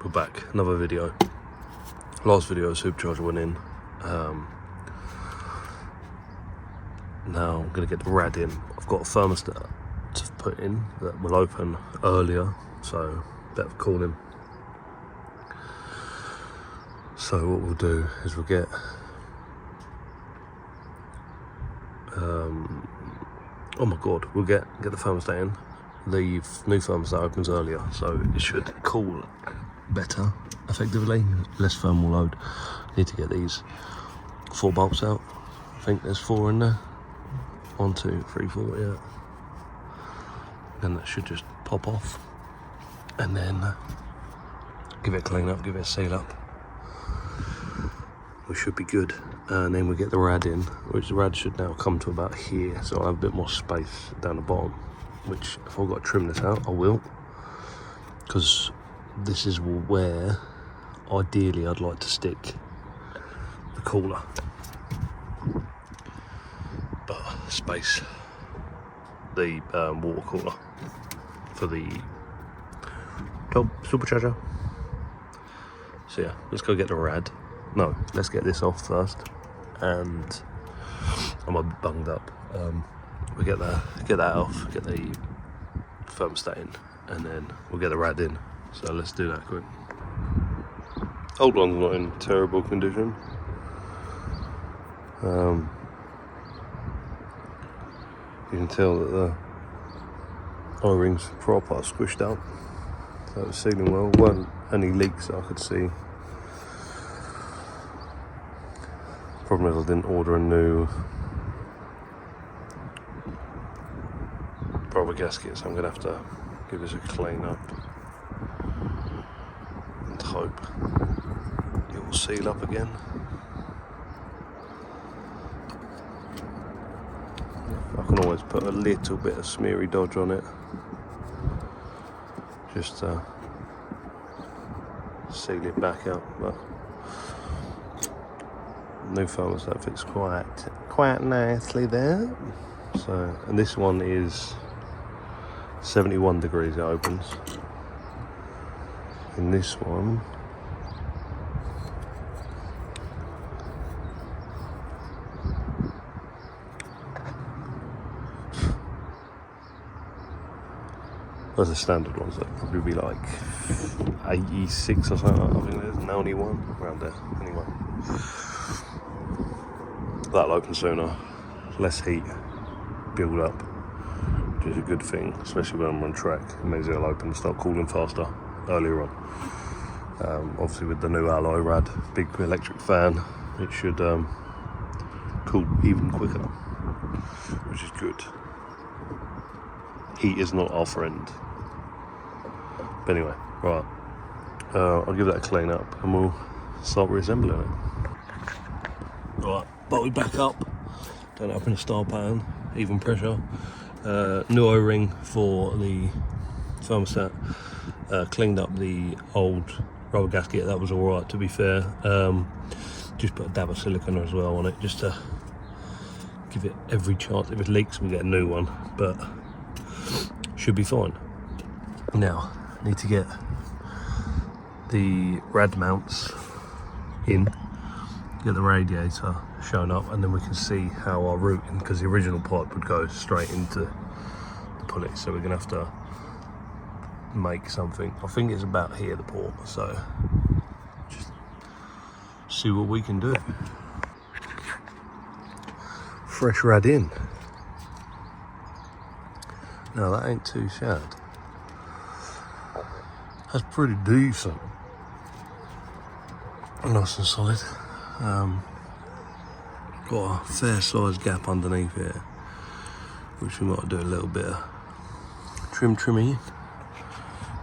we're back, another video. Last video supercharger went in. Now I'm going to get the rad in. I've got a thermostat to put in that will open earlier, so better for cooling. So what we'll do is we'll get oh my god, we'll get the thermostat in. The new thermostat opens earlier, so it should cool better, effectively, less thermal load. Need to get these 4 bolts out. I think there's 4 in there. 1, 2, 3, 4, yeah. Then that should just pop off, and then give it a clean up, give it a seal up. We should be good, and then we get the rad in, which the rad should now come to about here, so I'll have a bit more space down the bottom, which if I've got to trim this out, I will, because this is where ideally I'd like to stick the cooler, but space, the water cooler for the top supercharger. So yeah, let's go get the rad. No, let's get this off first, and I'm a bit bunged up. We get that off, get the thermostat in, and then we'll get the rad in. So let's do that quick. Old one's not in terrible condition. You can tell that the O-ring's proper squished out, so it's sealing well. Weren't any leaks that I could see. Problem is I didn't order a new rubber gasket, so I'm gonna have to give this a clean up and hope it will seal up again. I can always put a little bit of smeary dodge on it, just to seal it back up, but new thermostat fits quite nicely there. So, and this one is 71 degrees it opens. In this one, those are standard ones, that'd probably be like 86 or something. I think there's 91 around there. Anyway, that'll open sooner, less heat build up, which is a good thing, especially when I'm on track. It means it'll open and start cooling faster earlier on. Obviously with the new alloy rad, big electric fan, it should cool even quicker, which is good. Heat is not our friend. But anyway, right, I'll give that a clean up and we'll start reassembling it. Right, bolted back up, done it up in a star pattern, even pressure. New O-ring for the thermostat. Cleaned up the old rubber gasket, that was alright to be fair. Just put a dab of silicone as well on it, just to give it every chance. If it leaks, we get a new one, but should be fine. Now, need to get the rad mounts in, get the radiator shown up, and then we can see how our routing, because the original pipe would go straight into the pulley, so we're gonna have to make something. I think it's about here, the port, so just see what we can do. Fresh rad in. No, that ain't too sad. That's pretty decent. Nice and solid. Got a fair sized gap underneath here, which we might do a little bit of trimming.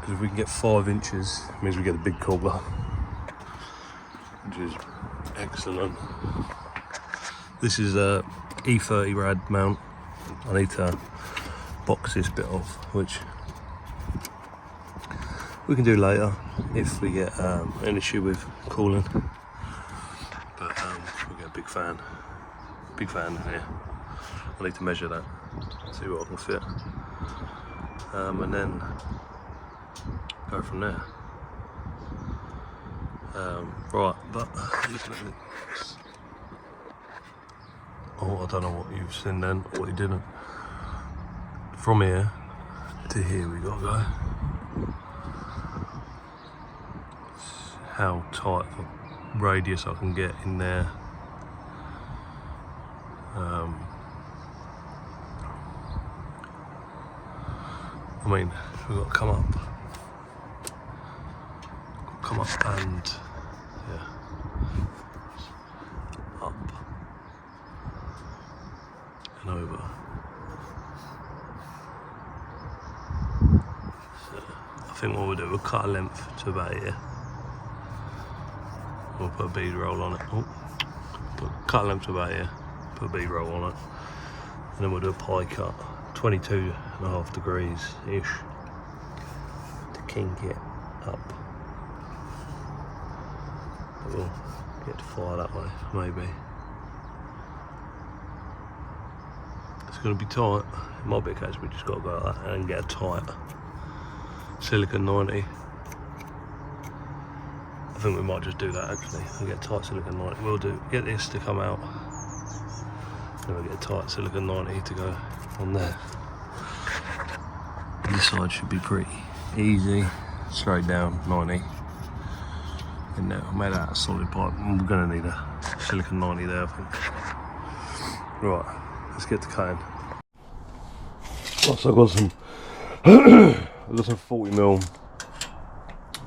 Because if we can get 5 inches, it means we get a big cooler, which is excellent. This is a E30 rad mount. I need to box this bit off, which we can do later if we get an issue with cooling. But we'll get a big fan in here. I need to measure that, see what I can fit, and then go from there. Right, but looking at this. Oh, I don't know what you've seen then, or what you didn't. From here to here we gotta go. How tight of a radius I can get in there. I mean, we've got to come up and yeah, up and over. So I think what we'll do, we'll cut a length to about here. We'll put a bead roll on it. Oh, cut a length to about here, put a bead roll on it, and then we'll do a pie cut, 22.5 degrees ish, to kink it up. But we'll get to fire that way, maybe. It's going to be tight. It might be a case we just got to go like that and get a tight silicon 90. I think we might just do that actually, and get tight silicon 90. We'll get this to come out, then we'll get a tight silicon 90 to go on there. This side should be pretty easy, straight down 90. And now I made out a solid pipe, and we're going to need a silicon 90 there, I think. Right, let's get to cutting. So I've got some I've got some 40mm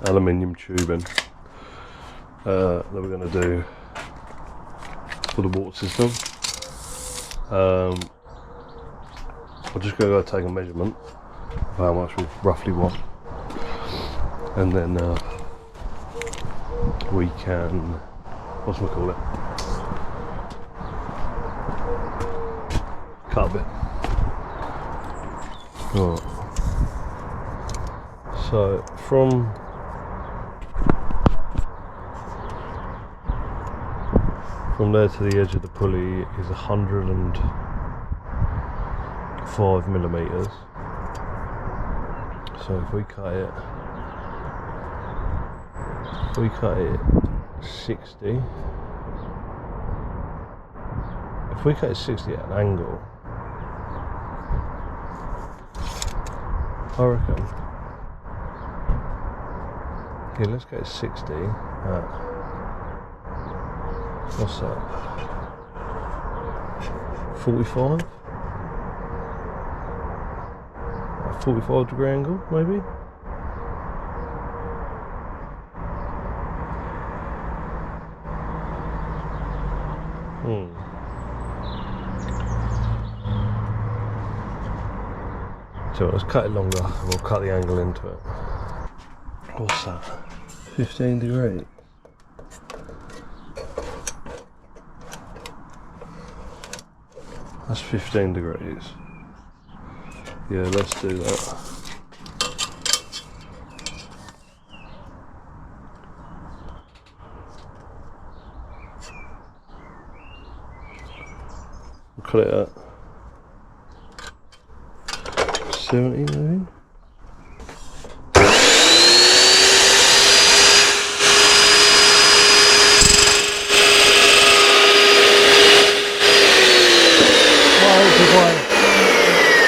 aluminium tubing that we're going to do for the water system. I'm just going to go take a measurement of how much we roughly want, and then we can, what's we call it, cut a bit. Right. So from there to the edge of the pulley is 105mm. So if we cut it 60, if we cut it 60 at an angle, I reckon, yeah, let's get 60 at, what's that, 45? A 45 degree angle, maybe? So let's cut it longer and we'll cut the angle into it. What's that? 15 degrees. That's 15 degrees. Yeah, let's do that. We'll cut it at 70 maybe?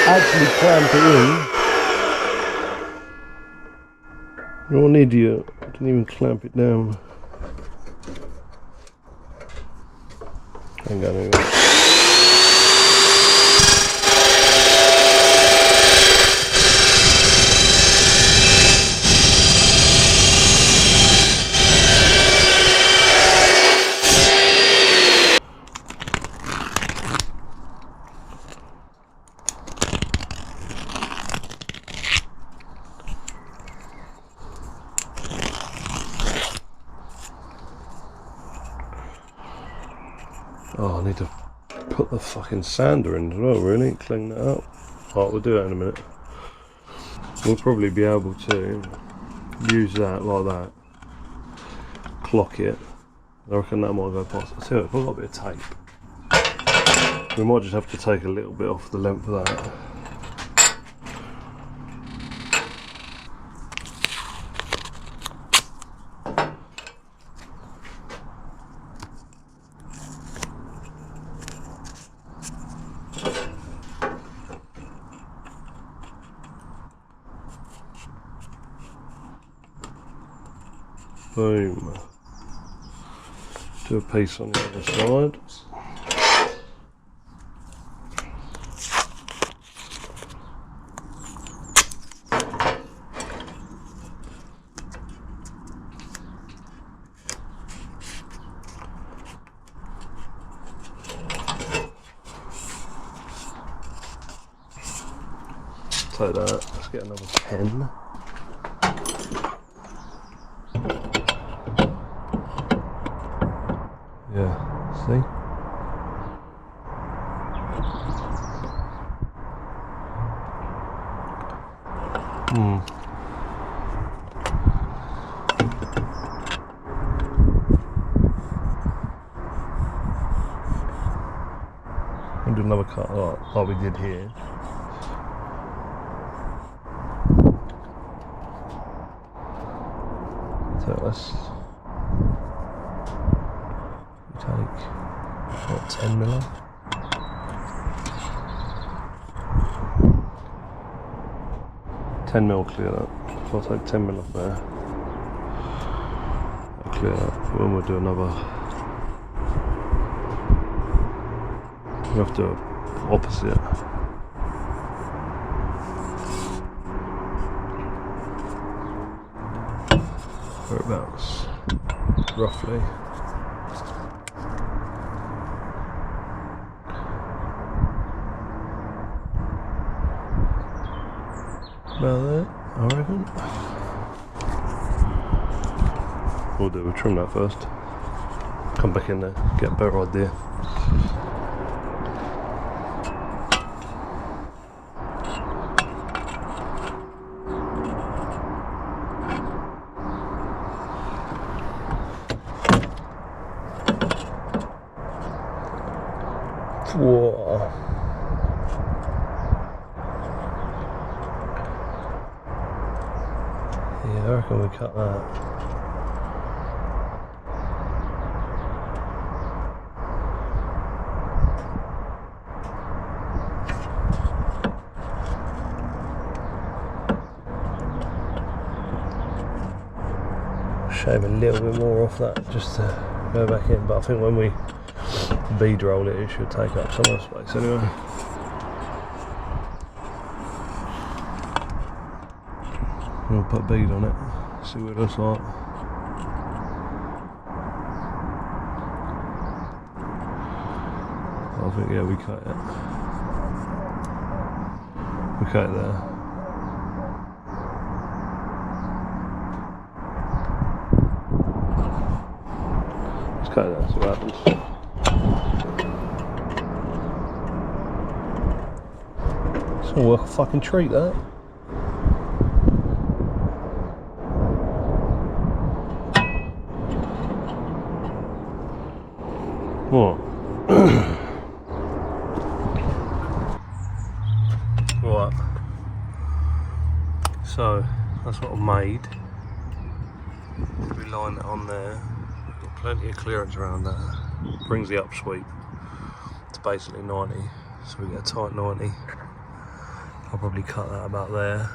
Actually clamp it in. You're an idiot. Didn't even clamp it down. Ain't got it. Oh, I need to put the fucking sander in as well, really, clean that up. Alright, we'll do that in a minute. We'll probably be able to use that like that, clock it. I reckon that might go past. I tell you, if I've got a bit of tape, we might just have to take a little bit off the length of that. Boom. Do a piece on the other side. Take that, let's get another 10. Yeah, see? We'll do another cut like we did here. So let's take, what, 10 mil off? $10 clear that. So I'll take 10 mil off there. I'll clear that. Then we'll do another. We have to do opposite. Whereabouts? Roughly. About there, I reckon. We'll trim that first. Come back in there, get a better idea. Whoa. Yeah, I reckon we cut that. Shave a little bit more off that just to go back in, but I think when we bead roll it, it should take up some of the space anyway. We'll put bead on it, see what it looks like. I think, yeah, we cut it. We cut it there. Let's cut it there, see what happens. It's gonna work a fucking treat, that. What? Right. So that's what I've made. We line that on there. Got plenty of clearance around that. Brings the upsweep to basically 90, so we get a tight 90. I'll probably cut that about there.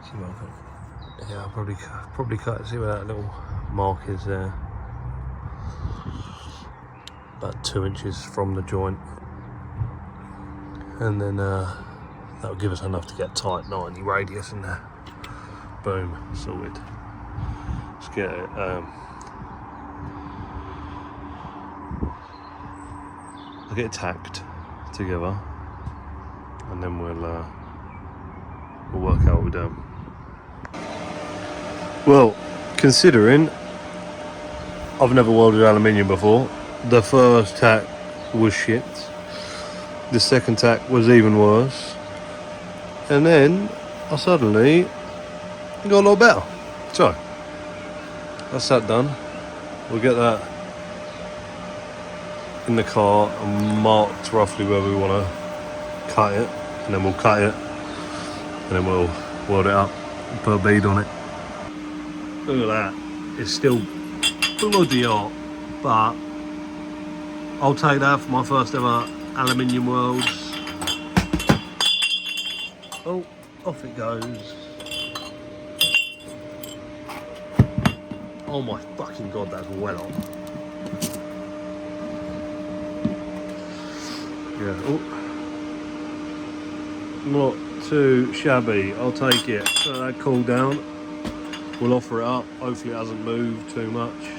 See what I think. Yeah, I'll probably cut it. See where that little mark is there. About 2 inches from the joint, and then that'll give us enough to get tight 90 radius in there. Boom, sorted. Let's get it. I'll get it tacked together, and then we'll work out what we're doing. Well, considering I've never welded aluminium before, the first tack was shit. The second tack was even worse. And then I suddenly got a lot better. So, that's that done. We'll get that in the car and marked roughly where we want to cut it. And then we'll cut it. And then we'll weld it up and put a bead on it. Look at that. It's still bloody hot, but I'll take that for my first ever aluminium welds. Oh, off it goes. Oh my fucking god, that's well on. Yeah, oh. Not too shabby, I'll take it. So that cooled down. We'll offer it up, hopefully it hasn't moved too much.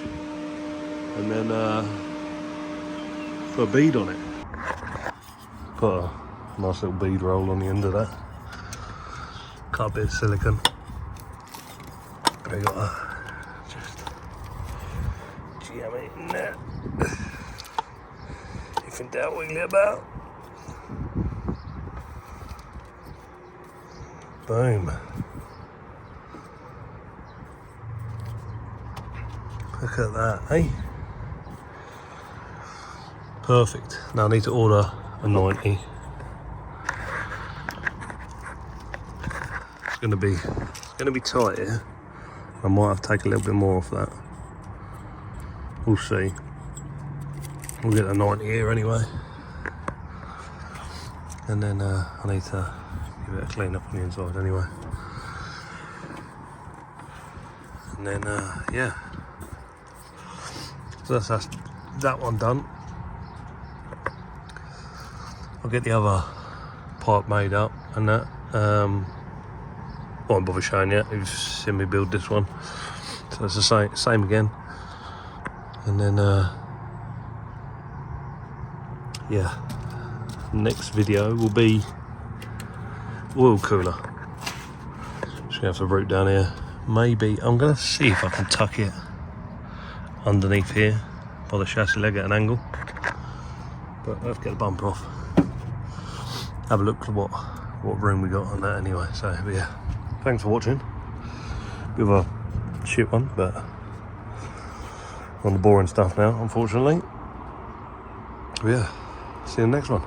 And then put a bead on it. Put a nice little bead roll on the end of that. Cut a bit of silicone. We got a just jam it in there. If in doubt, wiggle it about. Boom. Look at that, eh? Perfect. Now I need to order a 90. It's gonna be tight here. I might have to take a little bit more off that. We'll see. We'll get a 90 here anyway. And then I need to give it a clean up on the inside anyway. And then yeah. So that's that one done. I'll get the other pipe made up and that. Won't bother showing you. You've seen me build this one. So it's the same again. And then yeah. Next video will be oil cooler. Just gonna have to root down here. Maybe I'm gonna see if I can tuck it underneath here by the chassis leg at an angle. But let's get the bumper off. Have a look at what room we got on that anyway. So but yeah. Thanks for watching. Bit of a shit one, but on the boring stuff now, unfortunately. But yeah. See you in the next one.